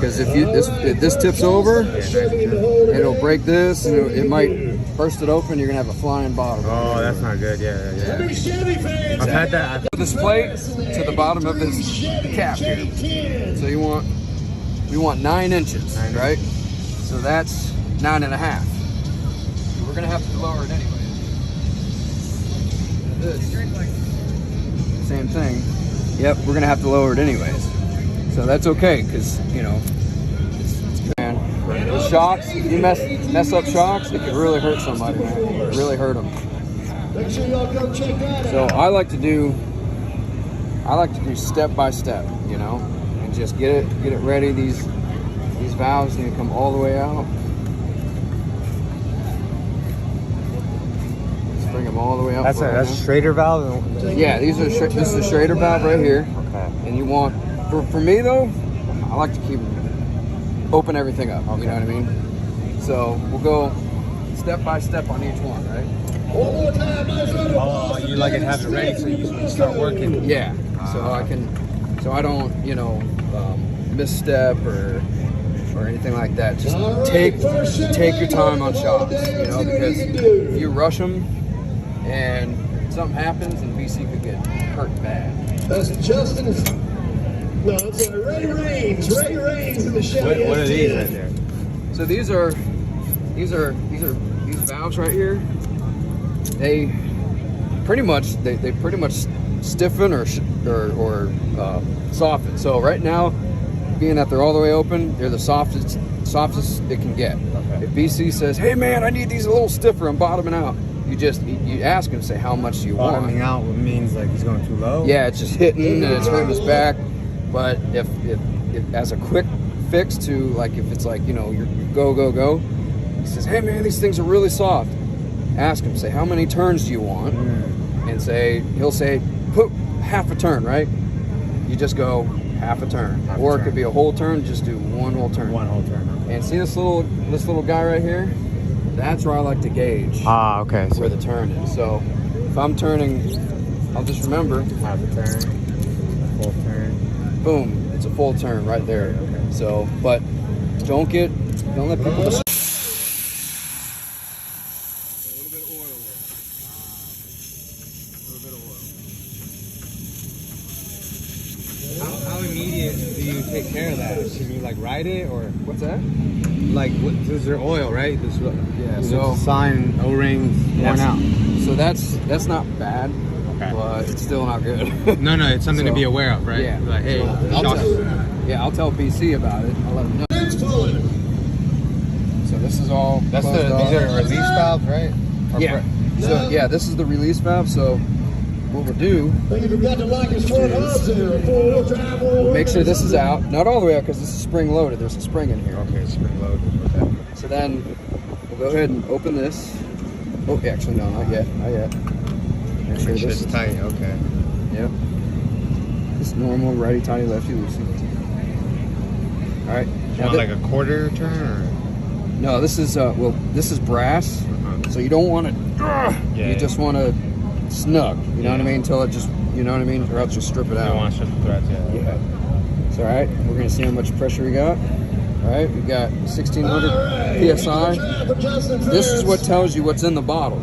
because if this tips over, it'll break this, and it might burst it open. You're gonna have a flying bottom. Oh, that's not good. Yeah. I've had that. This plate to the bottom of this cap here. So we want 9 inches, right? So that's 9.5. We're gonna have to lower it anyway. This same thing. Yep, we're gonna have to lower it anyways. So that's okay, because you know, man, the shocks. If you mess up shocks, it could really hurt somebody, man. It could really hurt them. Make sure y'all come check that out. So I like to do step by step, you know, and just get it ready. These valves need to come all the way out. Just bring them all the way out. That's a straighter valve. Yeah, this is a straighter valve right here. Okay. And you want, for me though, I like to open everything up. You know what I mean? So we'll go step by step on each one, right? Oh, you like it, have it ready so you start working. Yeah. So I don't, you know, misstep or anything like that. Just take your time on shots, you know, because if you rush them and something happens, and BC could get hurt bad. That's Justin. No, it's Ray Raines. Ray Raines in the Chevy. What are these right there? So these valves right here. They pretty much stiffen or soften. So right now, being that they're all the way open, they're the softest it can get. Okay. If BC says, "Hey man, I need these a little stiffer, I'm bottoming out," you ask him, say how much do you want. Bottoming out means like he's going too low. Yeah, it's just hitting and it's hurting his back. But if as a quick fix to, like, if it's like, you know, you're go, he says, "Hey man, these things are really soft." Ask him, say, "How many turns do you want?" And he'll say, "Put half a turn," right? You just go half a turn. Or it could be a whole turn, just do one whole turn. One whole turn. And see this little guy right here? That's where I like to gauge Okay. where the turn is. So if I'm turning, I'll just remember Half a turn, full turn. Boom, it's a full turn right there. Okay. So, but don't let people just How immediate do you take care of that? Should you like ride it or what's that? like this is their oil, right? Yeah, So sign O-rings worn out. So that's not bad, but it's still not good. No, it's something to be aware of, right? Yeah. Like, hey, I'll tell BC about it. I'll let him know. So this is all. These are release valves, right? Yeah. So yeah, this is the release valve. So what we'll do, make sure this is out, not all the way out because this is spring loaded. There's a spring in here. Okay, spring loaded. Okay. So then we'll go ahead and open this. Oh, actually no, not yet. Make sure this is tight. Okay. Yep. Just normal righty tighty, lefty loosey. All right. Now like a quarter turn or? No, this is this is brass, so you don't want to. You just want to snug. You know what I mean? Until it just, you know what I mean, or else you'll strip it out. You want to strip the threads, Yeah. It's all right. We're gonna see how much pressure we got. All right, we've got 1600 psi. This is what tells you what's in the bottle,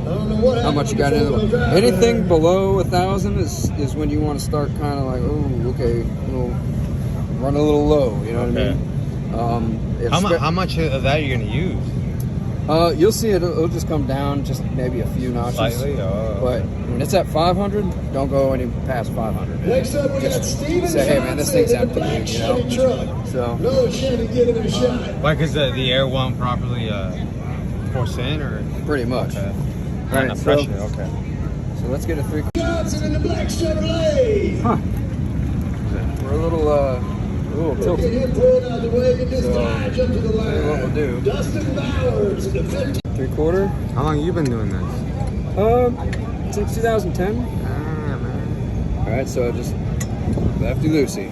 how much you got in the bottle. Anything below 1,000 is when you want to start kind of like, oh, okay, we'll run a little low. You know what I mean? How much of that are you gonna use? You'll see it'll just come down just maybe a few notches. Slightly, but when it's at 500, don't go any past 500. Next up, we got Steven. Say, hey man, this thing's empty, you know. So. No Chevy giving it a shot. Why? Because the air won't properly force in, or pretty much. Okay. Right. Enough pressure. Okay. So let's get a 3. Johnson in the black Chevrolet. Huh. We're a little tilted. Get him pulled out of the way. Get this guy jump to the line. What we'll do. Dustin Bowers in the 50. 3/4. How long have you been doing this? Since 2010. Man. All right, so just lefty loosey.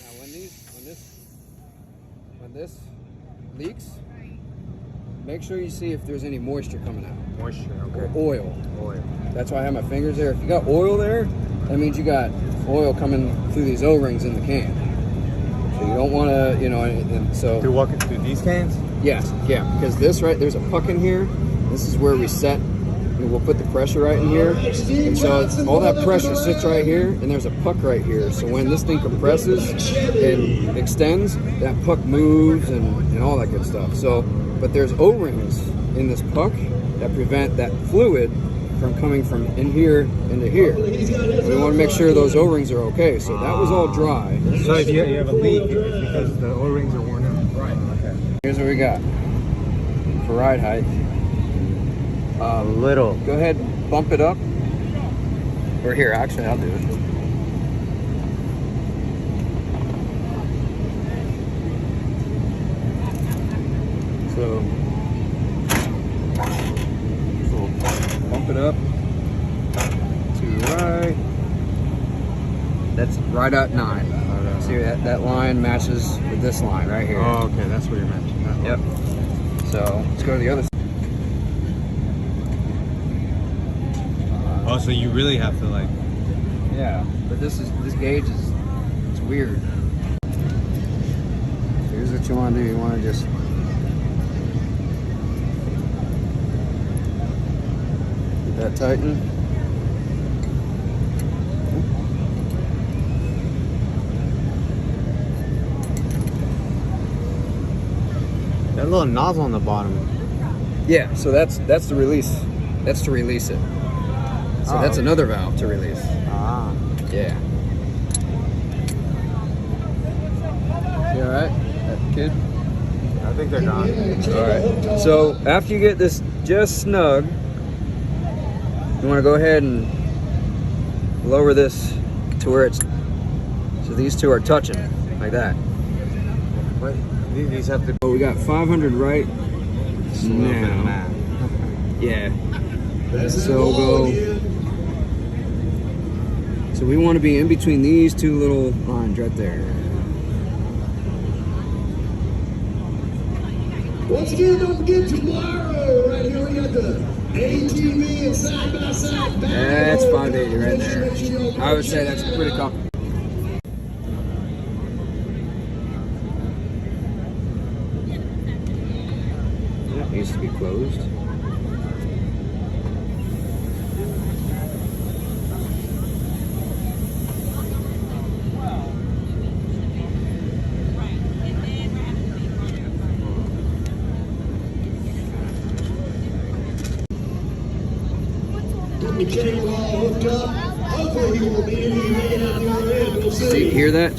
Now, when this leaks, make sure you see if there's any moisture coming out. Moisture, Or okay. oil. Oil. That's why I have my fingers there. If you got oil there, that means you got oil coming through these O-rings in the can. So you don't want to, you know, and so... Through what? Through these cans? Yes, yeah, because this, right, there's a puck in here. This is where we set, and we'll put the pressure right in here. And so all that pressure sits right here, and there's a puck right here. So when this thing compresses and extends, that puck moves and all that good stuff. So, but there's O-rings in this puck that prevent that fluid from coming from in here into here. We want to make sure those O-rings are okay. So that was all dry. So if you have a leak, it's because the O-rings are worn out. Right. Okay. Here's what we got for ride height. Little. Go ahead, bump it up. Or here, actually, I'll do it. So bump it up to right. That's right at 9. See that line matches with this line right here. Oh, okay, that's what you're mentioning. Yep. So let's go to the other side. Oh, so you really have to like... Yeah, but this gauge is, it's weird. Here's what you want to do. You want to just get that tightened. That little nozzle on the bottom. Yeah, so that's the release. That's to release it. So that's another valve to release. Ah. Yeah. You all right, that kid? I think they're gone. All right. So after you get this just snug, you want to go ahead and lower this to where it's, so these two are touching, like that. What? These have to be... Oh, we got 500 right Just a little bit of now. math. Yeah. So go. So we want to be in between these two little lines right there. Once again, don't forget tomorrow, right here we got the ATV and side-by-side battle. That's 580 right there. I would say that's pretty comfortable. That needs to be closed. The cable all hooked up. Hopefully he won't be any man out the other end. We'll See, see. hear that?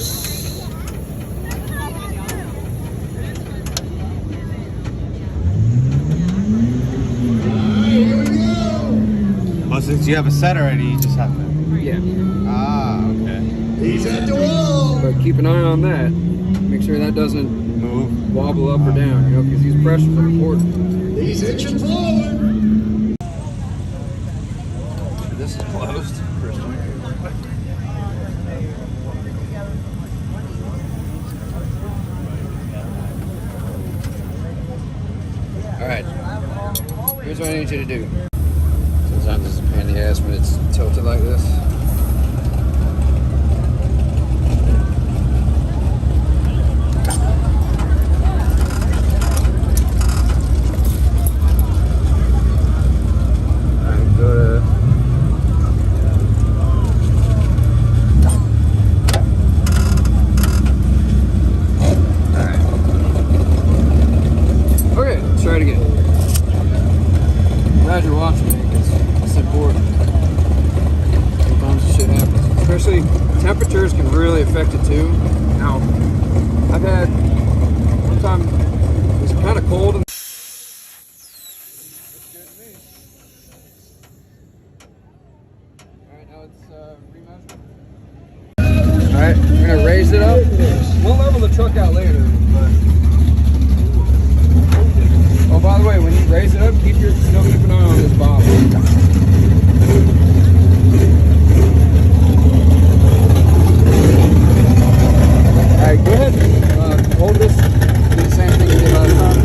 Alright, here we go. Oh, since you have a set already, you just have to... Yeah. Ah, okay. He's at the wall. But keep an eye on that. Make sure that doesn't Move. wobble up or down, you know, because these pressures are important. He's inching forward. This is closed. First one. All right. Here's what I need you to do. Sometimes it's a pain in the ass when it's tilted like this. All right, go to. Okay, let's try it again. Glad you're watching me because it's important. Sometimes this shit happens. Especially temperatures can really affect it too. Now, I've had one time it was kind of cold and alright, now it's remeasured. Alright, we're gonna raise it up. We'll level the truck out later, but oh, by the way, when you raise it up, still keep an eye on this bottom. Alright, go ahead. Hold this. Do the same thing you did last time.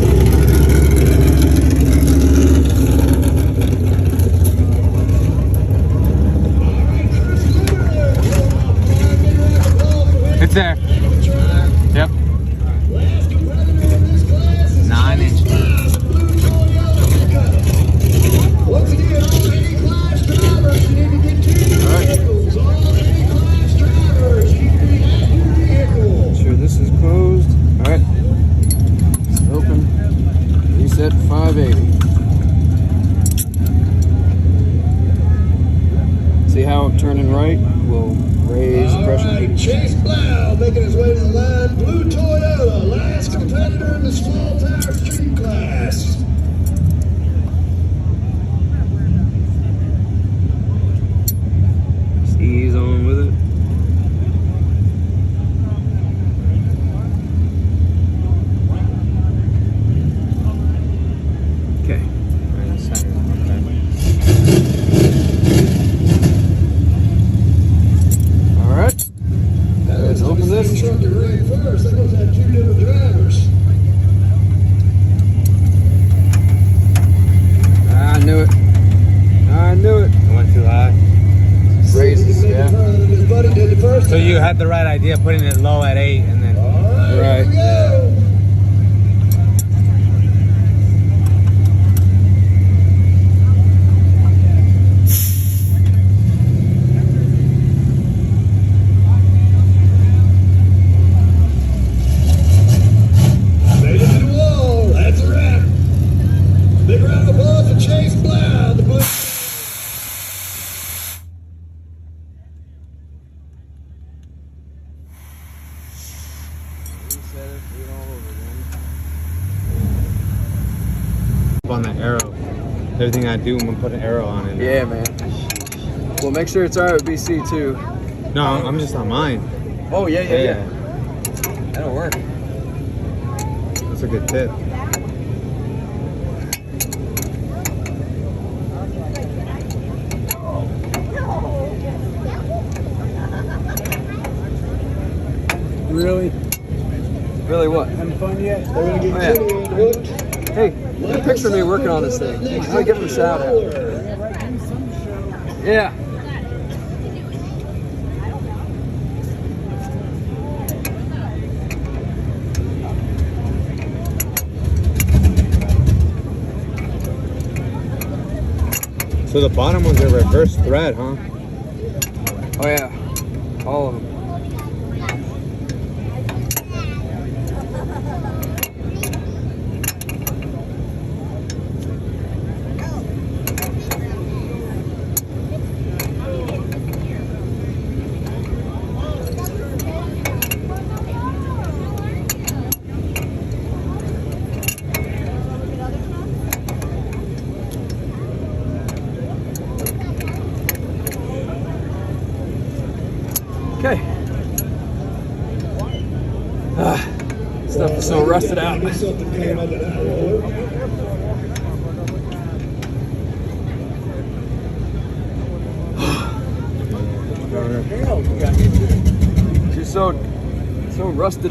right, we'll raise the All pressure. right, Chase Blau making his way to the line. Blue Toyota, last competitor in the small tire street class. Just ease on with it. Okay. Right in the center. Okay. All right. Let's open this. Truck to ring first. That goes at 2 different drivers. I knew it. I knew it. It went too high. Raises, yeah. His buddy did the first So time. you had the right idea, putting it low at 8, and then. All right, Right. here we go. Made it to the wall. That's a wrap. Big round of applause for Chase Blau. The blue. On the arrow. Everything I do, I'm gonna put an arrow on it. Yeah, man. Well, make sure it's alright with BC too. No, I'm just on mine. Oh, yeah. That'll work. That's a good tip. Really? Really what? Having fun yet? They're gonna get Oh, yeah. Jimmy unhooked. Hey, get a picture of me working on this thing. I want to give him a shout out. Yeah. So the bottom one's a reverse thread, huh? Oh, yeah. All of them. Okay. Stuff is so rusted out. Get something came out of that roller. She's so rusted